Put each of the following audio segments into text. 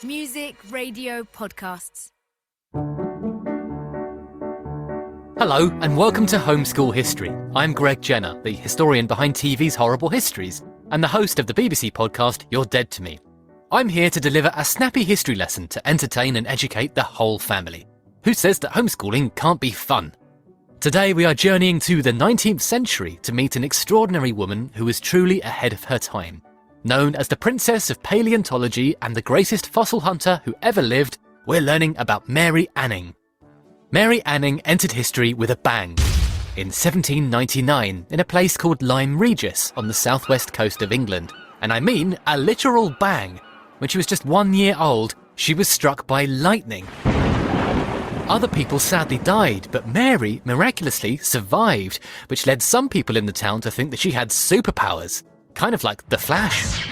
Music, radio, podcasts. Hello and welcome to Homeschool History. I'm Greg Jenner, the historian behind TV's Horrible Histories, and the host of the BBC podcast You're Dead to Me. I'm here to deliver a snappy history lesson to entertain and educate the whole family. Who says that homeschooling can't be fun? Today we are journeying to the 19th century to meet an extraordinary woman who was truly ahead of her time. Known as the Princess of Paleontology and the greatest fossil hunter who ever lived, we're learning about Mary Anning. Mary Anning entered history with a bang. In 1799, in a place called Lyme Regis on the southwest coast of England. And I mean a literal bang. When she was just 1 year old, she was struck by lightning. Other people sadly died, but Mary miraculously survived, which led some people in the town to think that she had superpowers. Kind of like the Flash.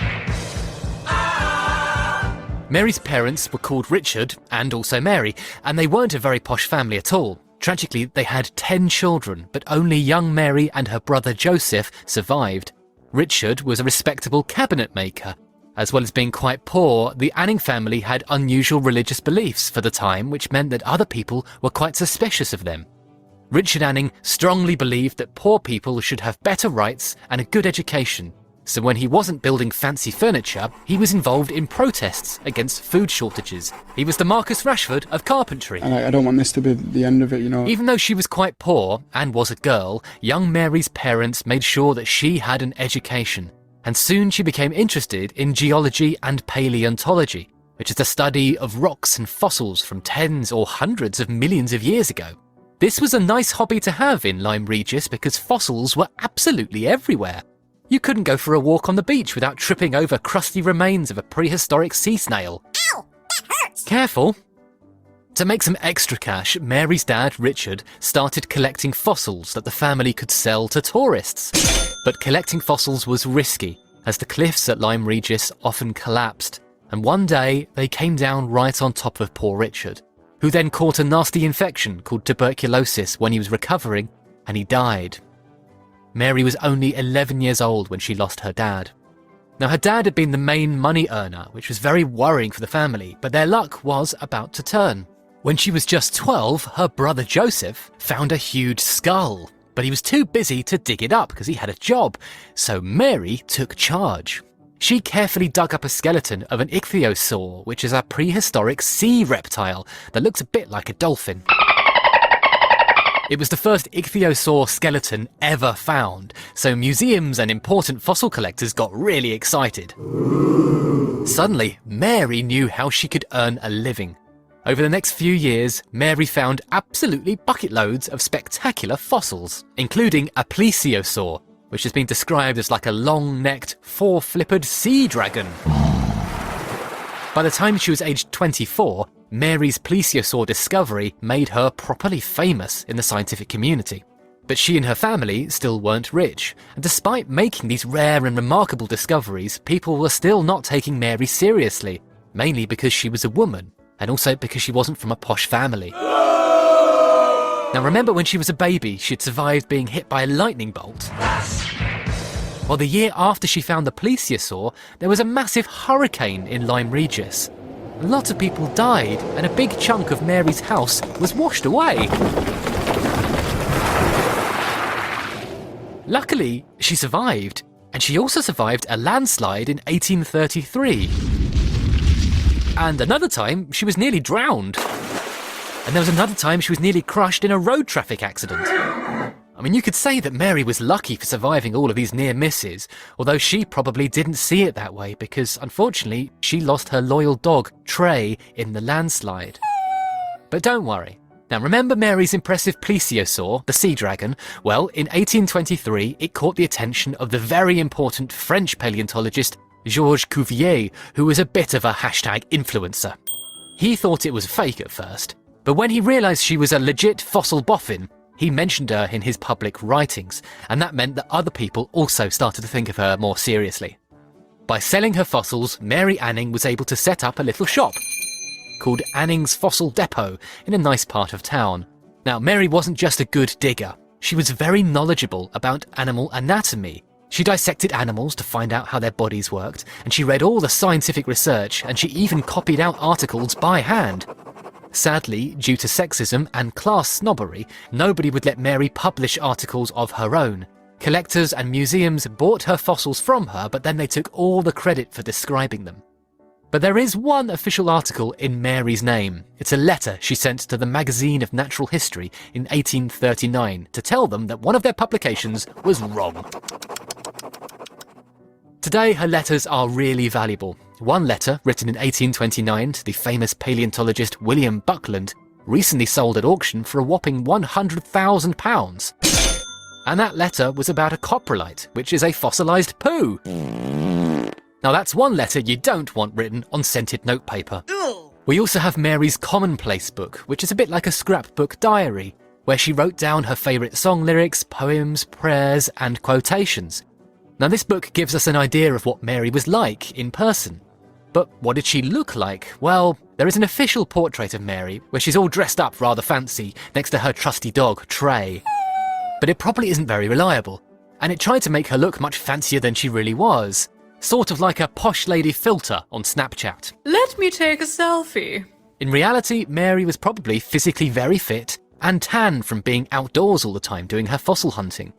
Mary's parents were called Richard and also Mary, and they weren't a very posh family at all. Tragically, they had 10 children, but only young Mary and her brother Joseph survived. Richard was a respectable cabinet maker. As well as being quite poor, the Anning family had unusual religious beliefs for the time, which meant that other people were quite suspicious of them. Richard Anning strongly believed that poor people should have better rights and a good education. So when he wasn't building fancy furniture, he was involved in protests against food shortages. He was the Marcus Rashford of carpentry. And I don't want this to be the end of it, you know. Even though she was quite poor and was a girl, young Mary's parents made sure that she had an education. And soon she became interested in geology and paleontology, which is the study of rocks and fossils from tens or hundreds of millions of years ago. This was a nice hobby to have in Lyme Regis because fossils were absolutely everywhere. You couldn't go for a walk on the beach without tripping over crusty remains of a prehistoric sea snail. Ow! That hurts! Careful! To make some extra cash, Mary's dad, Richard, started collecting fossils that the family could sell to tourists. But collecting fossils was risky, as the cliffs at Lyme Regis often collapsed, and one day they came down right on top of poor Richard, who then caught a nasty infection called tuberculosis when he was recovering, and he died. Mary was only 11 years old when she lost her dad. Now, her dad had been the main money earner, which was very worrying for the family, but their luck was about to turn. When she was just 12, her brother Joseph found a huge skull, but he was too busy to dig it up because he had a job, so Mary took charge. She carefully dug up a skeleton of an ichthyosaur, which is a prehistoric sea reptile that looks a bit like a dolphin. It was the first ichthyosaur skeleton ever found, so museums and important fossil collectors got really excited. Suddenly, Mary knew how she could earn a living. Over the next few years, Mary found absolutely bucket loads of spectacular fossils, including a plesiosaur, which has been described as like a long-necked, four-flippered sea dragon. By the time she was aged 24, Mary's plesiosaur discovery made her properly famous in the scientific community. But she and her family still weren't rich, and despite making these rare and remarkable discoveries, people were still not taking Mary seriously, mainly because she was a woman, and also because she wasn't from a posh family. Now remember when she was a baby, she'd survived being hit by a lightning bolt? Well, the year after she found the plesiosaur, there was a massive hurricane in Lyme Regis. Lots of people died, and a big chunk of Mary's house was washed away. Luckily, she survived, and she also survived a landslide in 1833. And another time, she was nearly drowned. And there was another time she was nearly crushed in a road traffic accident. I mean, you could say that Mary was lucky for surviving all of these near misses, although she probably didn't see it that way because, unfortunately, she lost her loyal dog, Trey, in the landslide. But don't worry. Now, remember Mary's impressive plesiosaur, the sea dragon? Well, in 1823, it caught the attention of the very important French paleontologist Georges Cuvier, who was a bit of a #influencer. He thought it was fake at first, but when he realised she was a legit fossil boffin, he mentioned her in his public writings, and that meant that other people also started to think of her more seriously. By selling her fossils, Mary Anning was able to set up a little shop called Anning's Fossil Depot in a nice part of town. Now, Mary wasn't just a good digger. She was very knowledgeable about animal anatomy. She dissected animals to find out how their bodies worked, and she read all the scientific research, and she even copied out articles by hand. Sadly, due to sexism and class snobbery, nobody would let Mary publish articles of her own. Collectors and museums bought her fossils from her, but then they took all the credit for describing them. But there is one official article in Mary's name. It's a letter she sent to the Magazine of Natural History in 1839 to tell them that one of their publications was wrong. Today, her letters are really valuable. One letter, written in 1829 to the famous paleontologist William Buckland, recently sold at auction for a whopping £100,000. And that letter was about a coprolite, which is a fossilised poo. Now that's one letter you don't want written on scented notepaper. We also have Mary's commonplace book, which is a bit like a scrapbook diary, where she wrote down her favourite song lyrics, poems, prayers and quotations. Now this book gives us an idea of what Mary was like in person. But what did she look like? Well, there is an official portrait of Mary, where she's all dressed up rather fancy, next to her trusty dog, Tray. But it probably isn't very reliable, and it tried to make her look much fancier than she really was. Sort of like a posh lady filter on Snapchat. Let me take a selfie. In reality, Mary was probably physically very fit and tan from being outdoors all the time doing her fossil hunting.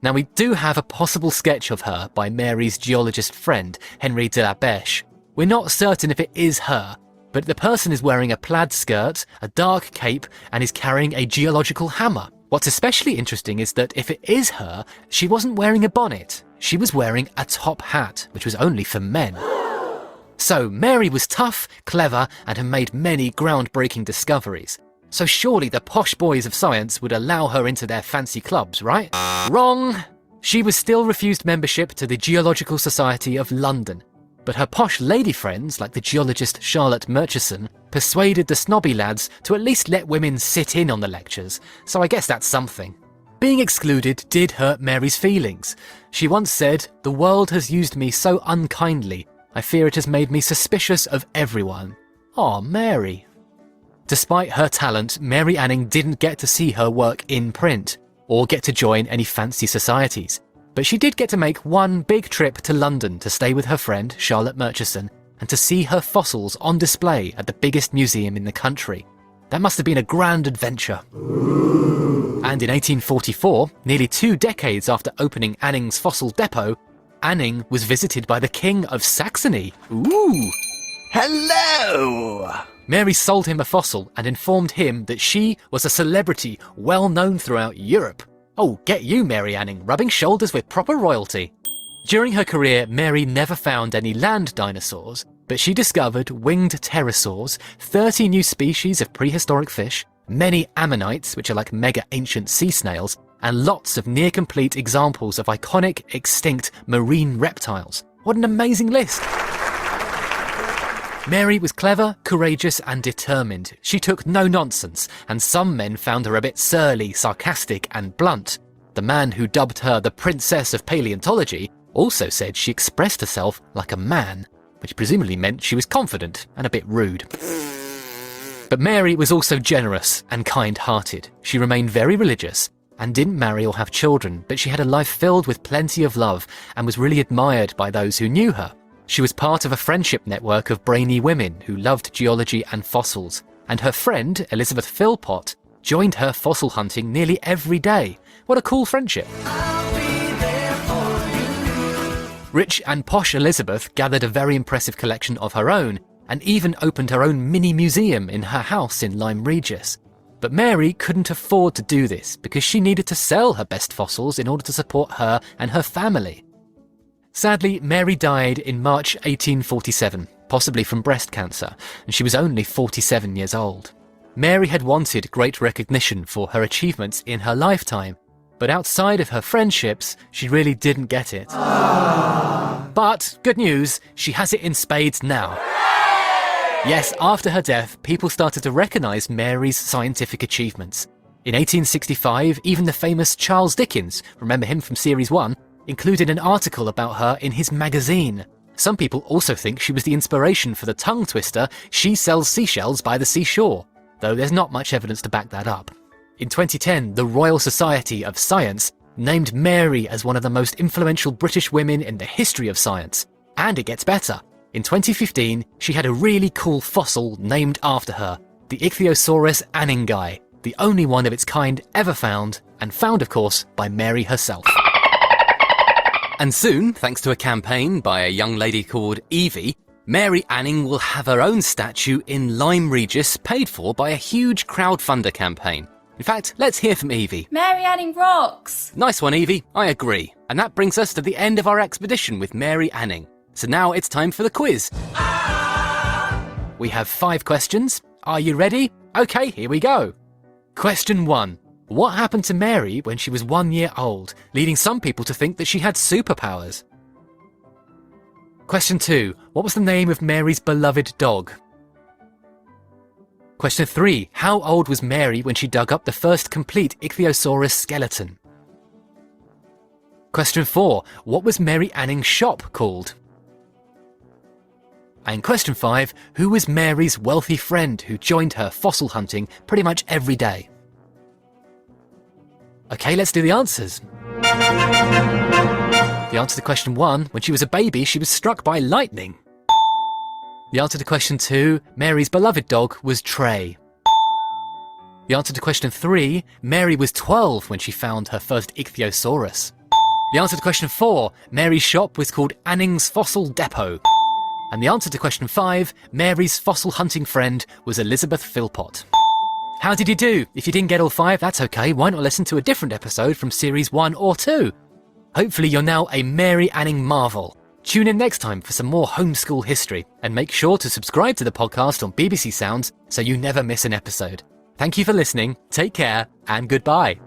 Now we do have a possible sketch of her by Mary's geologist friend, Henry de la Beche. We're not certain if it is her, but the person is wearing a plaid skirt, a dark cape, and is carrying a geological hammer. What's especially interesting is that if it is her, she wasn't wearing a bonnet. She was wearing a top hat, which was only for men. So Mary was tough, clever, and had made many groundbreaking discoveries. So surely the posh boys of science would allow her into their fancy clubs, right? Wrong! She was still refused membership to the Geological Society of London. But her posh lady friends, like the geologist Charlotte Murchison, persuaded the snobby lads to at least let women sit in on the lectures, so I guess that's something. Being excluded did hurt Mary's feelings. She once said, "The world has used me so unkindly, I fear it has made me suspicious of everyone." Aw, Mary. Despite her talent, Mary Anning didn't get to see her work in print, or get to join any fancy societies. But she did get to make one big trip to London to stay with her friend, Charlotte Murchison, and to see her fossils on display at the biggest museum in the country. That must have been a grand adventure. And in 1844, nearly 2 decades after opening Anning's fossil depot, Anning was visited by the King of Saxony. Ooh! Hello! Mary sold him a fossil and informed him that she was a celebrity well known throughout Europe. Oh, get you, Mary Anning, rubbing shoulders with proper royalty. During her career, Mary never found any land dinosaurs, but she discovered winged pterosaurs, 30 new species of prehistoric fish, many ammonites, which are like mega ancient sea snails, and lots of near-complete examples of iconic, extinct marine reptiles. What an amazing list! Mary was clever, courageous and determined. She took no nonsense, and some men found her a bit surly, sarcastic and blunt. The man who dubbed her the Princess of Paleontology also said she expressed herself like a man, which presumably meant she was confident and a bit rude. But Mary was also generous and kind-hearted. She remained very religious and didn't marry or have children, but she had a life filled with plenty of love and was really admired by those who knew her. She was part of a friendship network of brainy women who loved geology and fossils, and her friend, Elizabeth Philpott, joined her fossil hunting nearly every day. What a cool friendship. Rich and posh Elizabeth gathered a very impressive collection of her own, and even opened her own mini museum in her house in Lyme Regis. But Mary couldn't afford to do this because she needed to sell her best fossils in order to support her and her family. Sadly, Mary died in March 1847, possibly from breast cancer, and she was only 47 years old. Mary had wanted great recognition for her achievements in her lifetime, but outside of her friendships, she really didn't get it. But, good news, she has it in spades now. Yes, after her death, people started to recognise Mary's scientific achievements. In 1865, even the famous Charles Dickens, remember him from Series 1, included an article about her in his magazine. Some people also think she was the inspiration for the tongue twister, "She sells seashells by the seashore," though there's not much evidence to back that up. In 2010, the Royal Society of Science named Mary as one of the most influential British women in the history of science. And it gets better. In 2015, she had a really cool fossil named after her, the Ichthyosaurus anningi, the only one of its kind ever found, and found, of course, by Mary herself. And soon, thanks to a campaign by a young lady called Evie, Mary Anning will have her own statue in Lyme Regis paid for by a huge crowdfunder campaign. In fact, let's hear from Evie. Mary Anning rocks! Nice one, Evie. I agree. And that brings us to the end of our expedition with Mary Anning. So now it's time for the quiz. We have 5 questions. Are you ready? Okay, here we go. Question 1. What happened to Mary when she was 1 year old, leading some people to think that she had superpowers? Question 2. What was the name of Mary's beloved dog? Question 3. How old was Mary when she dug up the first complete Ichthyosaurus skeleton? Question 4. What was Mary Anning's shop called? And question 5. Who was Mary's wealthy friend who joined her fossil hunting pretty much every day? Okay, let's do the answers. The answer to question 1, when she was a baby, she was struck by lightning. The answer to question 2, Mary's beloved dog was Trey. The answer to question 3, Mary was 12 when she found her first Ichthyosaurus. The answer to question 4, Mary's shop was called Anning's Fossil Depot. And the answer to question 5, Mary's fossil hunting friend was Elizabeth Philpott. How did you do? If you didn't get all 5, that's okay. Why not listen to a different episode from series 1 or 2? Hopefully you're now a Mary Anning marvel. Tune in next time for some more homeschool history, and make sure to subscribe to the podcast on BBC Sounds so you never miss an episode. Thank you for listening, take care, and goodbye.